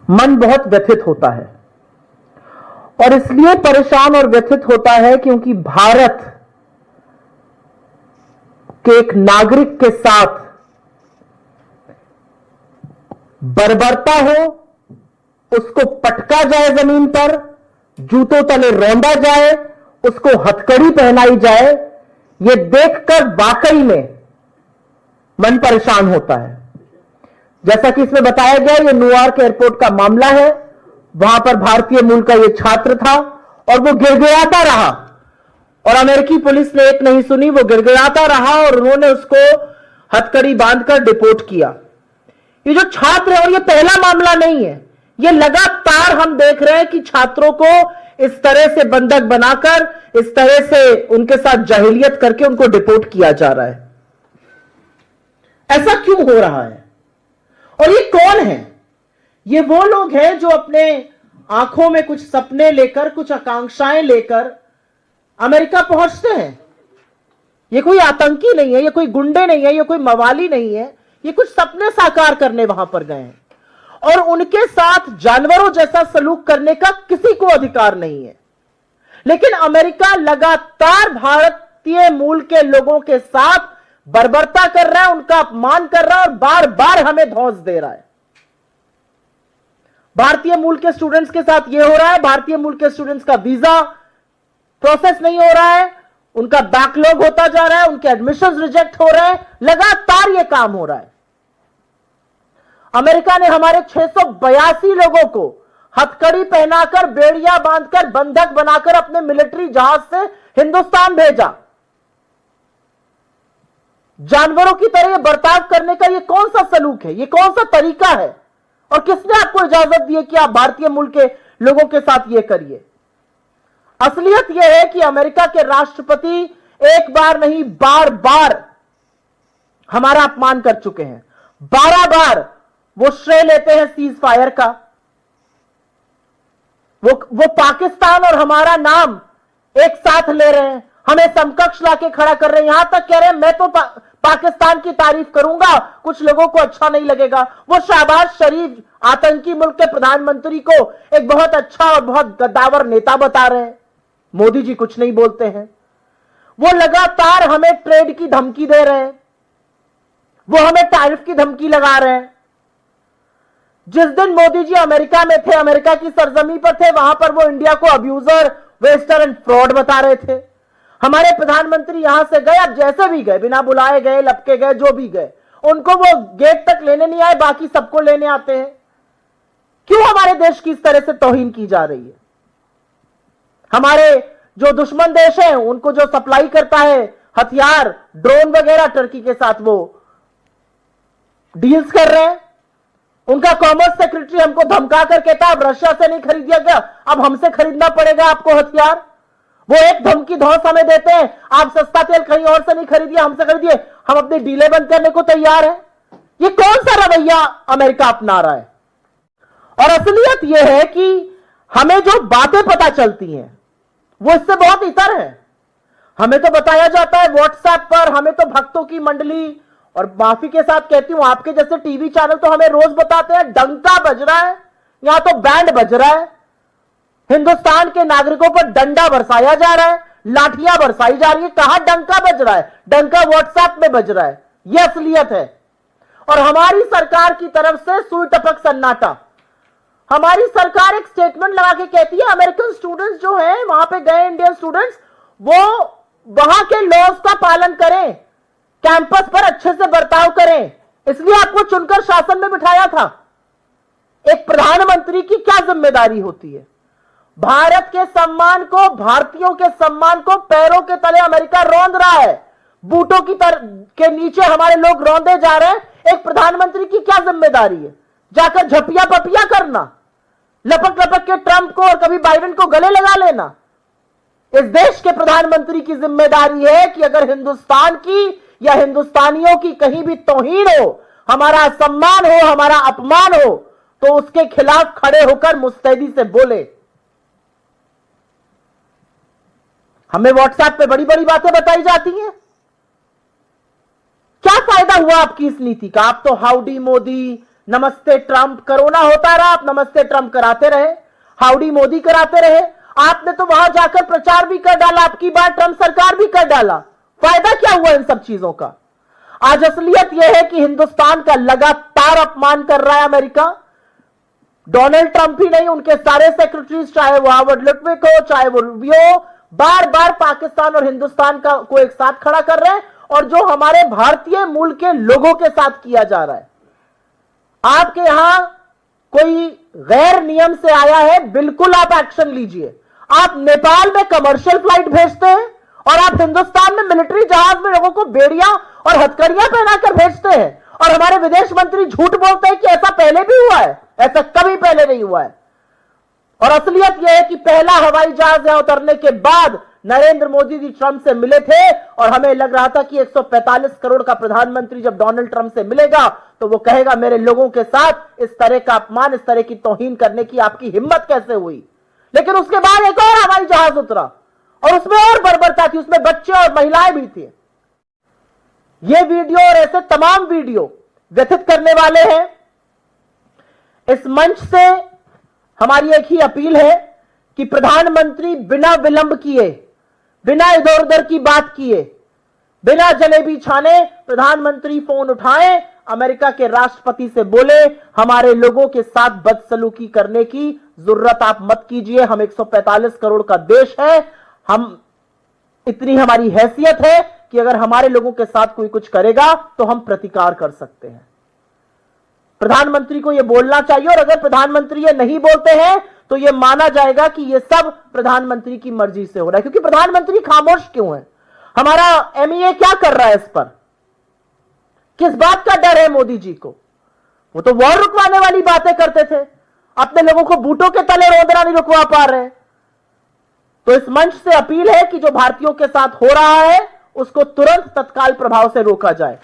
मन बहुत व्यथित होता है, और इसलिए परेशान और व्यथित होता है क्योंकि भारत के एक नागरिक के साथ बर्बरता हो, उसको पटका जाए जमीन पर, जूतों तले रौंदा जाए, उसको हथकड़ी पहनाई जाए, यह देखकर वाकई में मन परेशान होता है। जैसा कि इसमें बताया गया, यह न्यूयॉर्क एयरपोर्ट का मामला है। वहां पर भारतीय मूल का यह छात्र था और वो गिड़गिड़ाता रहा, और अमेरिकी पुलिस ने एक नहीं सुनी, वो गिड़गिड़ाता रहा और उन्होंने उसको हथकड़ी बांधकर डिपोर्ट किया। ये जो छात्र है, और ये पहला मामला नहीं है, ये लगातार हम देख रहे हैं कि छात्रों को इस तरह से बंधक बनाकर, इस तरह से उनके साथ जाहिलियत करके उनको डिपोर्ट किया जा रहा है। ऐसा क्यों हो रहा है? और ये कौन है? ये वो लोग हैं जो अपने आंखों में कुछ सपने लेकर, कुछ आकांक्षाएं लेकर अमेरिका पहुंचते हैं। ये कोई आतंकी नहीं है, ये कोई गुंडे नहीं है, ये कोई मवाली नहीं है, ये कुछ सपने साकार करने वहां पर गए हैं, और उनके साथ जानवरों जैसा सलूक करने का किसी को अधिकार नहीं है। लेकिन अमेरिका लगातार भारतीय मूल के लोगों के साथ बर्बरता कर रहा है, उनका अपमान कर रहा है, और बार बार हमें धौंस दे रहा है। भारतीय मूल के स्टूडेंट्स के साथ यह हो रहा है, भारतीय मूल के स्टूडेंट्स का वीजा प्रोसेस नहीं हो रहा है, उनका बैकलॉग होता जा रहा है, उनके एडमिशंस रिजेक्ट हो रहे हैं, लगातार यह काम हो रहा है। अमेरिका ने हमारे 682 लोगों को हथकड़ी पहनाकर, बेड़ियां बांधकर, बंधक बनाकर अपने मिलिट्री जहाज से हिंदुस्तान भेजा। जानवरों की तरह यह बर्ताव करने का यह कौन सा सलूक है? यह कौन सा तरीका है? और किसने आपको इजाजत दी है कि आप भारतीय मूल के लोगों के साथ यह करिए? असलियत यह है कि अमेरिका के राष्ट्रपति एक बार नहीं, बार बार हमारा अपमान कर चुके हैं। 12 बार वो श्रेय लेते हैं सीज फायर का। वो पाकिस्तान और हमारा नाम एक साथ ले रहे हैं, हमें समकक्ष लाके खड़ा कर रहे हैं, यहां तक कह रहे हैं मैं तो पाकिस्तान की तारीफ करूंगा, कुछ लोगों को अच्छा नहीं लगेगा। वो शहबाज शरीफ आतंकी मुल्क के प्रधानमंत्री को एक बहुत अच्छा और बहुत गद्दावर नेता बता रहे हैं। मोदी जी कुछ नहीं बोलते हैं। वो लगातार हमें ट्रेड की धमकी दे रहे हैं, वो हमें टैरिफ की धमकी लगा रहे हैं। जिस दिन मोदी जी अमेरिका में थे, अमेरिका की सरजमी पर थे, वहां पर वो इंडिया को अब्यूजर, वेस्टर एंड फ्रॉड बता रहे थे। हमारे प्रधानमंत्री यहां से गए, अब जैसे भी गए, बिना बुलाए गए, लपके गए, जो भी गए, उनको वो गेट तक लेने नहीं आए, बाकी सबको लेने आते हैं। क्यों हमारे देश की इस तरह से तौहीन की जा रही है? हमारे जो दुश्मन देश हैं, उनको जो सप्लाई करता है हथियार, ड्रोन वगैरह, टर्की के साथ वो डील्स कर रहे हैं। उनका कॉमर्स सेक्रेटरी हमको धमका कर कहता अब रशिया से नहीं खरीदिया गया, अब हमसे खरीदना पड़ेगा आपको हथियार। वो एक धमकी धौंस हमें देते हैं, आप सस्ता तेल कहीं और से नहीं खरीदिए, हमसे खरीदिए, हम अपनी डीलें बंद करने को तैयार हैं। ये कौन सा रवैया अमेरिका अपना रहा है? और असलियत यह है कि हमें जो बातें पता चलती हैं वो इससे बहुत इतर है। हमें तो बताया जाता है व्हाट्सएप पर, हमें तो भक्तों की मंडली, और माफी के साथ कहती हूं आपके जैसे टीवी चैनल तो हमें रोज बताते हैं डंका बज रहा है, यहां तो बैंड बज रहा है, हिंदुस्तान के नागरिकों पर डंडा बरसाया जा रहा है, लाठियां बरसाई जा रही है। कहां डंका बज रहा है? डंका व्हाट्सएप में बज रहा है। यह असलियत है। और हमारी सरकार की तरफ से सुई टपक सन्नाटा। हमारी सरकार एक स्टेटमेंट लगा के कहती है अमेरिकन स्टूडेंट्स जो हैं वहां पे गए, इंडियन स्टूडेंट्स, वो वहां के लॉज का पालन करें, कैंपस पर अच्छे से बर्ताव करें, इसलिए आपको चुनकर शासन में बिठाया था। एक प्रधानमंत्री की क्या जिम्मेदारी होती है? भारत के सम्मान को, भारतीयों के सम्मान को पैरों के तले अमेरिका रौंद रहा है, बूटों के नीचे हमारे लोग रौंदे जा रहे हैं। एक प्रधानमंत्री की क्या जिम्मेदारी है? जाकर झपिया पपिया करना, लपक लपक के ट्रंप को और कभी बाइडेन को गले लगा लेना। इस देश के प्रधानमंत्री की जिम्मेदारी है कि अगर हिंदुस्तान की या हिंदुस्तानियों की कहीं भी तौहीन हो, हमारा सम्मान हो, हमारा अपमान हो, तो उसके खिलाफ खड़े होकर मुस्तैदी से बोले। हमें व्हाट्सएप पे बड़ी बड़ी बातें बताई जाती हैं। क्या फायदा हुआ आपकी इस नीति का? आप तो हाउडी मोदी, नमस्ते ट्रंप, कोरोना होता रहा, आप नमस्ते ट्रंप कराते रहे, हाउडी मोदी कराते रहे। आपने तो वहां जाकर प्रचार भी कर डाला, आपकी बार ट्रंप सरकार भी कर डाला। फायदा क्या हुआ इन सब चीजों का? आज असलियत यह है कि हिंदुस्तान का लगातार अपमान कर रहा है अमेरिका। डोनाल्ड ट्रंप ही नहीं, उनके सारे सेक्रेटरीज, चाहे वो हार्वर्ड लुटविक हो, चाहे वो रूबियो, बार बार पाकिस्तान और हिंदुस्तान को एक साथ खड़ा कर रहे हैं, और जो हमारे भारतीय मूल के लोगों के साथ किया जा रहा है। आपके यहां कोई गैर नियम से आया है, बिल्कुल आप एक्शन लीजिए। आप नेपाल में कमर्शियल फ्लाइट भेजते हैं और आप हिंदुस्तान में मिलिट्री जहाज में लोगों को बेड़ियां और हथकड़ियां पहनाकर भेजते हैं, और हमारे विदेश मंत्री झूठ बोलते हैं कि ऐसा पहले भी हुआ है। ऐसा कभी पहले नहीं हुआ है। और असलियत यह है कि पहला हवाई जहाज यहां उतरने के बाद नरेंद्र मोदी जी ट्रंप से मिले थे, और हमें लग रहा था कि 145 करोड़ का प्रधानमंत्री जब डोनाल्ड ट्रंप से मिलेगा तो वो कहेगा मेरे लोगों के साथ इस तरह का अपमान, इस तरह की तौहीन करने की आपकी हिम्मत कैसे हुई। लेकिन उसके बाद एक और हवाई जहाज उतरा और उसमें और बर्बरता थी, उसमें बच्चे और महिलाएं भी थी। ये वीडियो और ऐसे तमाम वीडियो व्यथित करने वाले हैं। इस मंच से हमारी एक ही अपील है कि प्रधानमंत्री बिना विलंब किए, बिना इधर उधर की बात किए, बिना जलेबी छाने प्रधानमंत्री फोन उठाएं, अमेरिका के राष्ट्रपति से बोले हमारे लोगों के साथ बदसलूकी करने की जरूरत आप मत कीजिए। हम 145 करोड़ का देश है, हम इतनी हमारी हैसियत है कि अगर हमारे लोगों के साथ कोई कुछ करेगा तो हम प्रतिकार कर सकते हैं। प्रधानमंत्री को यह बोलना चाहिए, और अगर प्रधानमंत्री ये नहीं बोलते हैं तो यह माना जाएगा कि यह सब प्रधानमंत्री की मर्जी से हो रहा है। क्योंकि प्रधानमंत्री खामोश क्यों है? हमारा एमईए क्या कर रहा है इस पर? किस बात का डर है मोदी जी को? वो तो वॉर रुकवाने वाली बातें करते थे, अपने लोगों को बूटों के तले रोंदना नहीं रुकवा पा रहे। तो इस मंच से अपील है कि जो भारतीयों के साथ हो रहा है उसको तुरंत तत्काल प्रभाव से रोका जाए।